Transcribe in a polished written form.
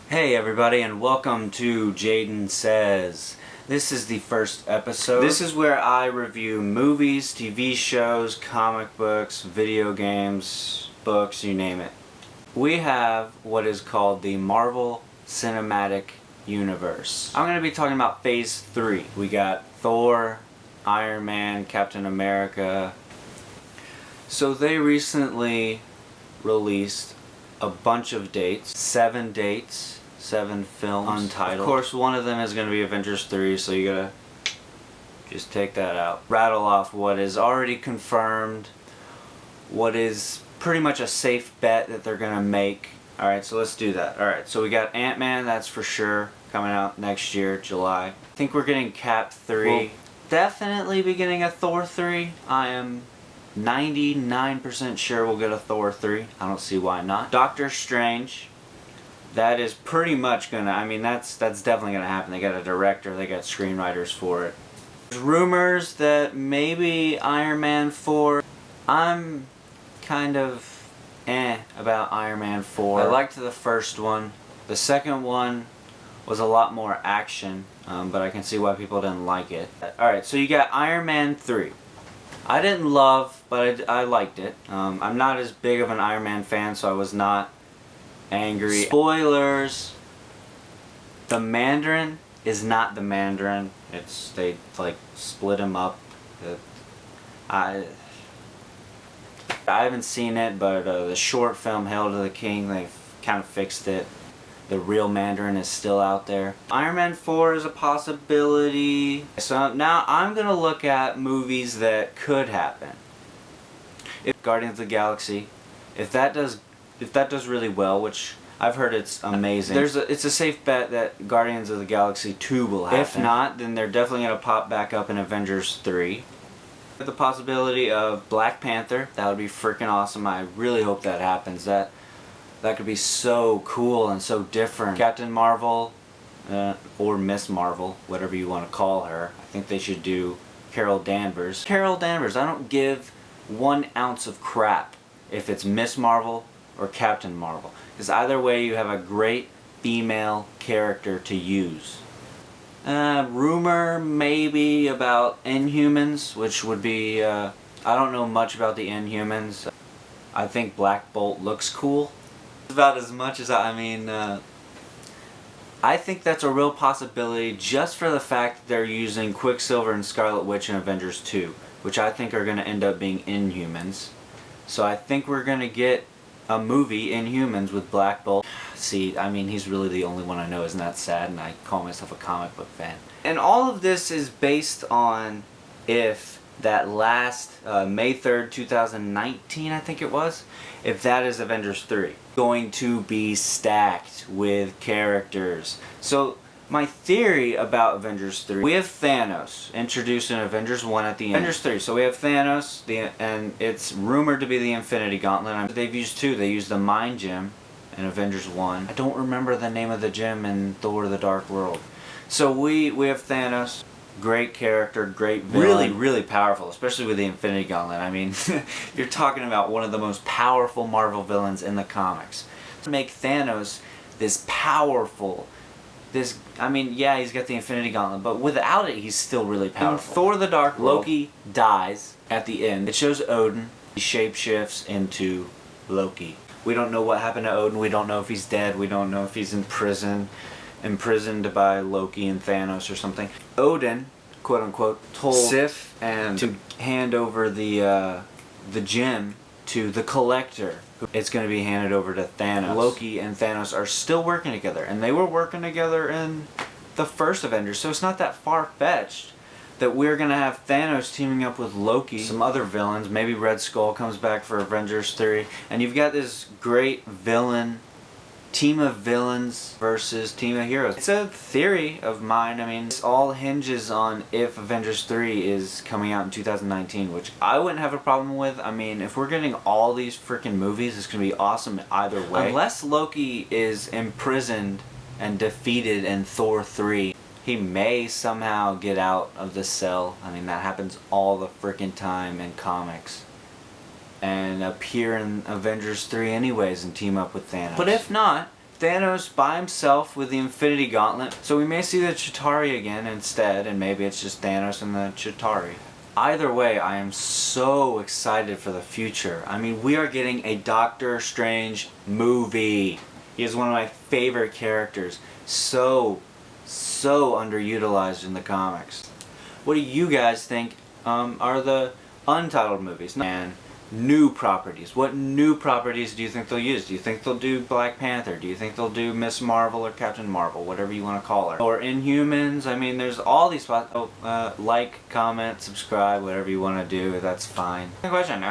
Hey everybody, and welcome to Jaydon Says. This is the first episode. This is where I review movies, TV shows, comic books, video games, books, you name it. We have what is called the Marvel Cinematic Universe. I'm going to be talking about Phase 3. We got Thor, Iron Man, Captain America. So they recently released a bunch of dates, 7 dates, 7 films, untitled. Of course, one of them is going to be Avengers 3, so you gotta just take that out. Rattle off what is already confirmed, what is pretty much a safe bet that they're gonna make. Alright, so let's do that. Alright, so we got Ant-Man, that's for sure, coming out next year, July. I think we're getting Cap 3. We'll definitely be getting a Thor 3. I am 99% sure we'll get a Thor 3. I don't see why not. Doctor Strange. That is pretty much gonna, that's definitely gonna happen. They got a director, they got screenwriters for it. There's rumors that maybe Iron Man 4. I'm kind of about Iron Man 4. I liked the first one. The second one was a lot more action, but I can see why people didn't like it. Alright, so you got Iron Man 3. I didn't love, but I liked it. I'm not as big of an Iron Man fan, so I was not angry. Spoilers. The Mandarin is not the Mandarin. They like split him up. I haven't seen it, but the short film Hail to the King, they've kind of fixed it. The real Mandarin is still out there. Iron Man 4 is a possibility. So now I'm going to look at movies that could happen. If Guardians of the Galaxy, if that does really well, which I've heard it's amazing, it's a safe bet that Guardians of the Galaxy 2 will happen. If not, then they're definitely going to pop back up in Avengers 3. The possibility of Black Panther, that would be freaking awesome. I really hope that happens. That could be so cool and so different. Captain Marvel, or Miss Marvel, whatever you want to call her. I think they should do Carol Danvers. Carol Danvers, I don't give 1 ounce of crap if it's Miss Marvel or Captain Marvel. Because either way, you have a great female character to use. Rumor maybe about Inhumans, which would be, I don't know much about the Inhumans. I think Black Bolt looks cool. About as much as I think that's a real possibility just for the fact that they're using Quicksilver and Scarlet Witch in Avengers 2, which I think are going to end up being Inhumans. So I think we're going to get a movie, Inhumans, with Black Bolt. See, he's really the only one I know. Isn't that sad? And I call myself a comic book fan. And all of this is based on if that last May 3rd, 2019, I think it was, if that is Avengers 3. Going to be stacked with characters. So my theory about Avengers 3, we have Thanos introduced in Avengers 1 at the end. Avengers 3, so we have Thanos, and it's rumored to be the Infinity Gauntlet. They've used 2. They used the Mind Gem in Avengers 1. I don't remember the name of the gem in Thor the Dark World. So we have Thanos. Great character, great villain. Really powerful, especially with the Infinity Gauntlet. You're talking about one of the most powerful Marvel villains in the comics. To make Thanos this powerful, yeah, he's got the Infinity Gauntlet, but without it, he's still really powerful. In Thor the Dark World, Loki dies at the end. It shows Odin. He shapeshifts into Loki. We don't know what happened to Odin. We don't know if he's dead. We don't know if he's in prison. Imprisoned by Loki and Thanos or something. Odin, quote unquote, told Sif and to hand over the gem to the Collector. It's going to be handed over to Thanos. Loki and Thanos are still working together, and they were working together in the first Avengers, so it's not that far-fetched that we're going to have Thanos teaming up with Loki, some other villains. Maybe Red Skull comes back for Avengers 3, and you've got this great villain team of villains versus team of heroes. It's a theory of mine. It all hinges on if Avengers 3 is coming out in 2019, which I wouldn't have a problem with. If we're getting all these freaking movies, it's going to be awesome either way. Unless Loki is imprisoned and defeated in Thor 3, he may somehow get out of the cell. That happens all the freaking time in comics. And appear in Avengers 3 anyways and team up with Thanos. But if not, Thanos by himself with the Infinity Gauntlet. So we may see the Chitauri again instead, and maybe it's just Thanos and the Chitauri. Either way, I am so excited for the future. I mean, we are getting a Doctor Strange movie. He is one of my favorite characters. So underutilized in the comics. What do you guys think are the untitled movies? And new properties. What new properties do you think they'll use? Do you think they'll do Black Panther? Do you think they'll do Miss Marvel or Captain Marvel? Whatever you want to call her. Or Inhumans? I mean, there's all these spots. Oh, like, comment, subscribe, whatever you want to do. That's fine. Question.